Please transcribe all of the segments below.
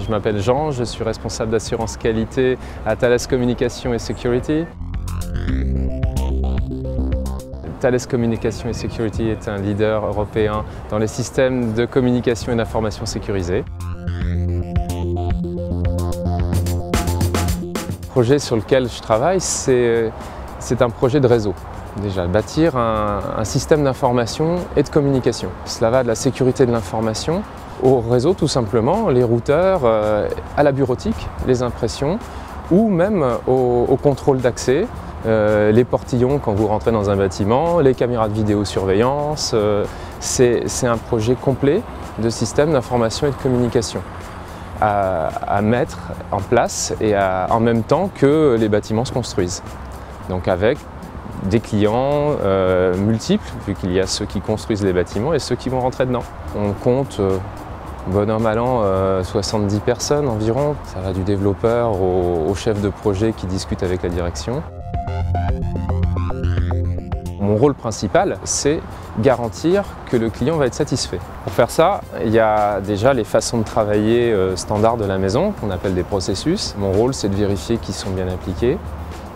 Je m'appelle Jean, je suis responsable d'assurance qualité à Thales Communication et Security. Thales Communication et Security est un leader européen dans les systèmes de communication et d'information sécurisés. Le projet sur lequel je travaille, c'est un projet de réseau. Déjà, bâtir un système d'information et de communication. Cela va de la sécurité de l'information au réseau tout simplement, les routeurs, à la bureautique, les impressions ou même au contrôle d'accès, les portillons quand vous rentrez dans un bâtiment, les caméras de vidéosurveillance. C'est un projet complet de système d'information et de communication à mettre en place et en même temps que les bâtiments se construisent. Donc avec des clients multiples, vu qu'il y a ceux qui construisent les bâtiments et ceux qui vont rentrer dedans. On compte, bon an mal an, 70 personnes environ. Ça va du développeur au chef de projet qui discute avec la direction. Mon rôle principal, c'est garantir que le client va être satisfait. Pour faire ça, il y a déjà les façons de travailler standards de la maison, qu'on appelle des processus. Mon rôle, c'est de vérifier qu'ils sont bien appliqués,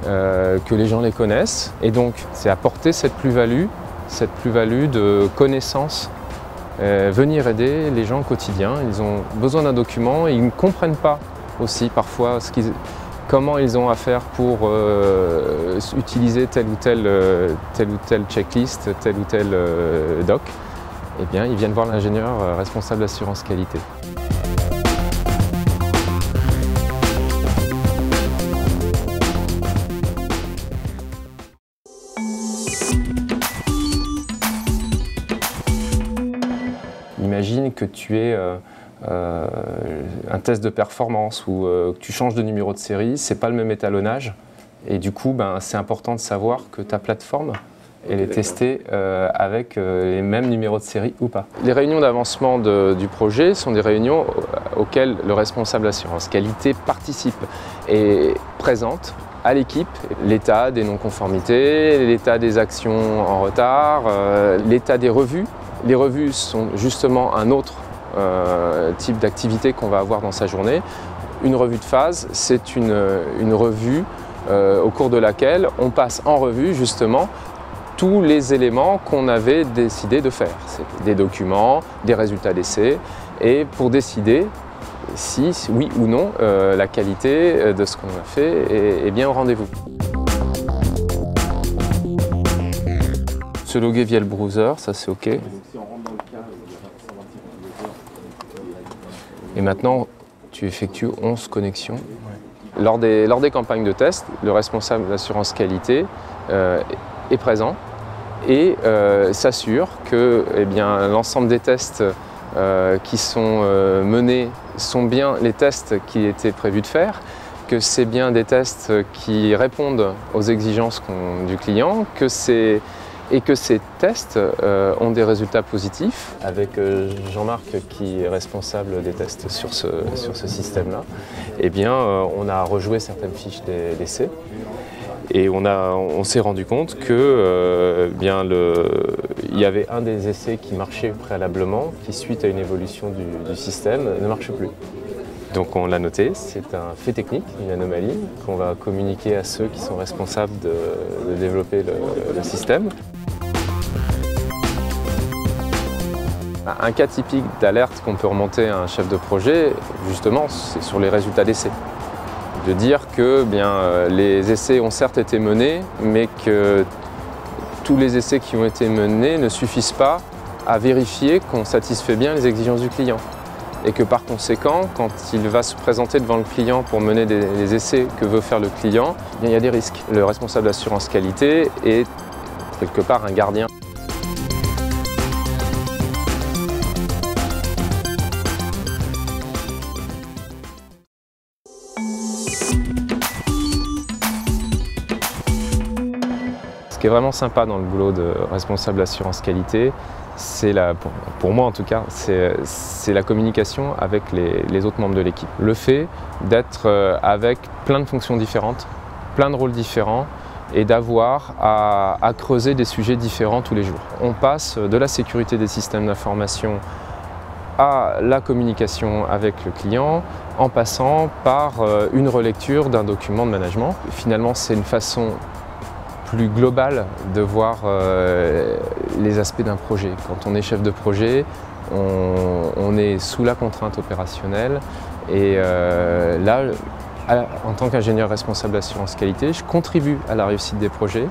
que les gens les connaissent. Et donc, c'est apporter cette plus-value de connaissances, venir aider les gens au quotidien. Ils ont besoin d'un document et ils ne comprennent pas aussi parfois comment ils ont à faire pour utiliser telle ou telle checklist, tel ou tel doc. Eh bien, ils viennent voir l'ingénieur responsable d'assurance qualité. Imagine que tu aies un test de performance ou que tu changes de numéro de série, ce n'est pas le même étalonnage et du coup c'est important de savoir que ta plateforme elle est testée avec les mêmes numéros de série ou pas. Les réunions d'avancement du projet sont des réunions auxquelles le responsable assurance qualité participe et présente à l'équipe l'état des non-conformités, l'état des actions en retard, l'état des revues. Les revues sont justement un autre type d'activité qu'on va avoir dans sa journée. Une revue de phase, c'est une revue au cours de laquelle on passe en revue justement tous les éléments qu'on avait décidé de faire. C'est des documents, des résultats d'essai, et pour décider si oui ou non la qualité de ce qu'on a fait est bien au rendez-vous. Se loguer via le browser, ça c'est OK. Et maintenant, tu effectues 11 connexions. Lors des campagnes de test, le responsable d'assurance qualité est présent et s'assure que l'ensemble des tests qui sont menés sont bien les tests qui étaient prévus de faire, que c'est bien des tests qui répondent aux exigences du client, et que ces tests ont des résultats positifs. Avec Jean-Marc qui est responsable des tests sur ce système-là, eh bien, on a rejoué certaines fiches d'essai et on s'est rendu compte que il y avait un des essais qui marchait préalablement, qui suite à une évolution du système ne marche plus. Donc on l'a noté, c'est un fait technique, une anomalie qu'on va communiquer à ceux qui sont responsables de développer le système. Un cas typique d'alerte qu'on peut remonter à un chef de projet, justement, c'est sur les résultats d'essai. De dire que les essais ont certes été menés, mais que tous les essais qui ont été menés ne suffisent pas à vérifier qu'on satisfait bien les exigences du client. Et que par conséquent, quand il va se présenter devant le client pour mener les essais que veut faire le client, il y a des risques. Le responsable d'assurance qualité est quelque part un gardien. Ce qui est vraiment sympa dans le boulot de responsable d'assurance qualité, c'est pour moi en tout cas, c'est la communication avec les autres membres de l'équipe. Le fait d'être avec plein de fonctions différentes, plein de rôles différents et d'avoir à creuser des sujets différents tous les jours. On passe de la sécurité des systèmes d'information à la communication avec le client en passant par une relecture d'un document de management. Finalement, c'est une façon plus globale de voir les aspects d'un projet. Quand on est chef de projet, on est sous la contrainte opérationnelle et là, en tant qu'ingénieur responsable assurance qualité, je contribue à la réussite des projets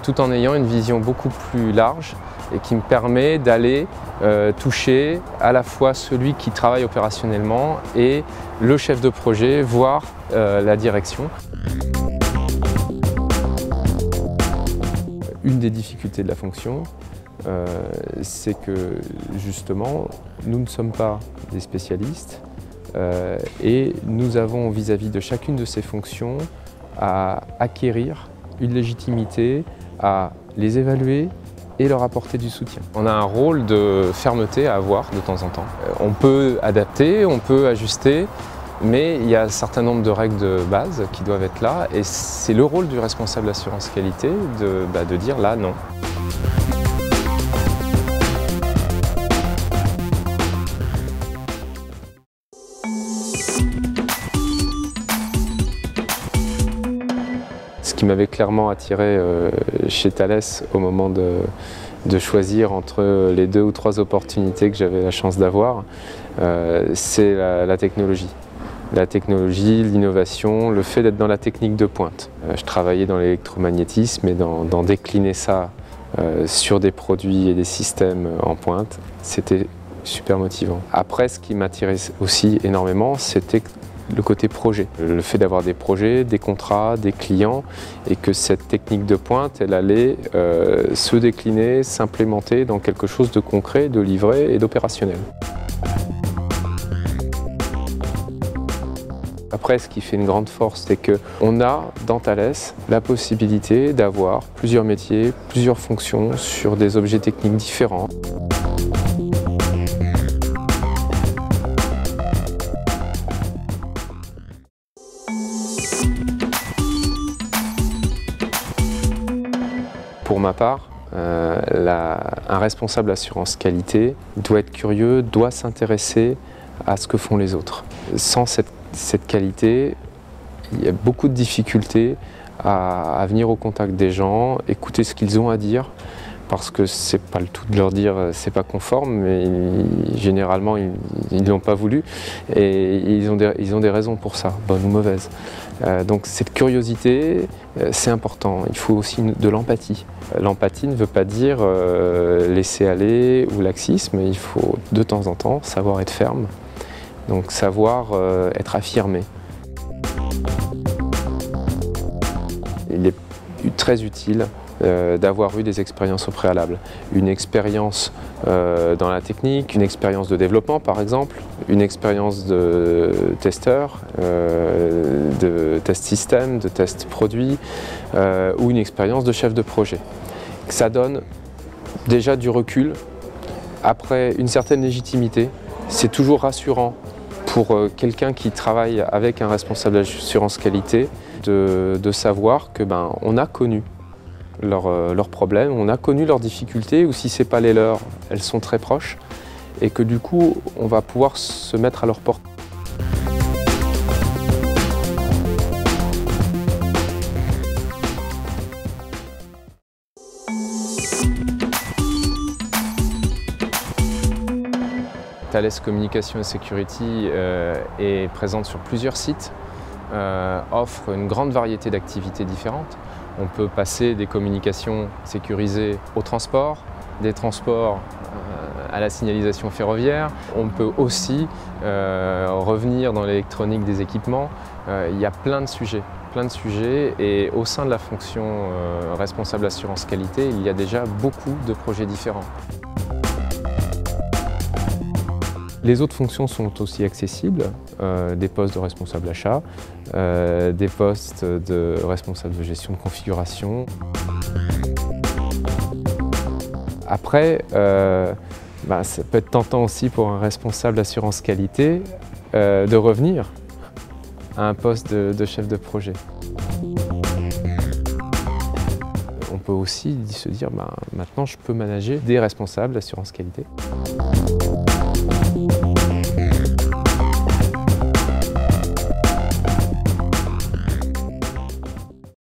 tout en ayant une vision beaucoup plus large et qui me permet d'aller toucher à la fois celui qui travaille opérationnellement et le chef de projet, voire la direction. Une des difficultés de la fonction, c'est que justement, nous ne sommes pas des spécialistes et nous avons vis-à-vis de chacune de ces fonctions à acquérir une légitimité, à les évaluer et leur apporter du soutien. On a un rôle de fermeté à avoir de temps en temps. On peut adapter, on peut ajuster, mais il y a un certain nombre de règles de base qui doivent être là et c'est le rôle du responsable assurance qualité de dire là non. Ce qui m'avait clairement attiré chez Thales au moment de choisir entre les 2 ou 3 opportunités que j'avais la chance d'avoir, c'est la technologie. La technologie, l'innovation, le fait d'être dans la technique de pointe. Je travaillais dans l'électromagnétisme et d'en décliner ça sur des produits et des systèmes en pointe, c'était super motivant. Après, ce qui m'attirait aussi énormément, c'était le côté projet. Le fait d'avoir des projets, des contrats, des clients et que cette technique de pointe, elle allait se décliner, s'implémenter dans quelque chose de concret, de livré et d'opérationnel. Après, ce qui fait une grande force, c'est qu'on a dans Thales la possibilité d'avoir plusieurs métiers, plusieurs fonctions sur des objets techniques différents. Pour ma part, un responsable assurance qualité doit être curieux, doit s'intéresser à ce que font les autres. Sans cette qualité, il y a beaucoup de difficultés à venir au contact des gens, écouter ce qu'ils ont à dire, parce que c'est pas le tout de leur dire c'est pas conforme, mais généralement ils l'ont pas voulu et ils ont des raisons pour ça, bonnes ou mauvaises. Donc cette curiosité, c'est important. Il faut aussi de l'empathie. L'empathie ne veut pas dire laisser aller ou laxisme, il faut de temps en temps savoir être ferme, donc savoir être affirmé. Il est très utile d'avoir eu des expériences au préalable. Une expérience dans la technique, une expérience de développement par exemple, une expérience de testeur, de test système, de test produit ou une expérience de chef de projet. Ça donne déjà du recul, après une certaine légitimité. C'est toujours rassurant pour quelqu'un qui travaille avec un responsable d'assurance qualité de savoir que on a connu leurs problèmes, on a connu leurs difficultés, ou si ce n'est pas les leurs, elles sont très proches, et que du coup, on va pouvoir se mettre à leur portée. Thales Communication et Security est présente sur plusieurs sites, offre une grande variété d'activités différentes. On peut passer des communications sécurisées au transport, des transports à la signalisation ferroviaire. On peut aussi revenir dans l'électronique des équipements. Il y a plein de sujets et au sein de la fonction responsable assurance qualité, il y a déjà beaucoup de projets différents. Les autres fonctions sont aussi accessibles, des postes de responsable achat, des postes de responsable de gestion de configuration. Après, ça peut être tentant aussi pour un responsable assurance qualité de revenir à un poste de chef de projet. On peut aussi se dire, maintenant je peux manager des responsables d'assurance qualité.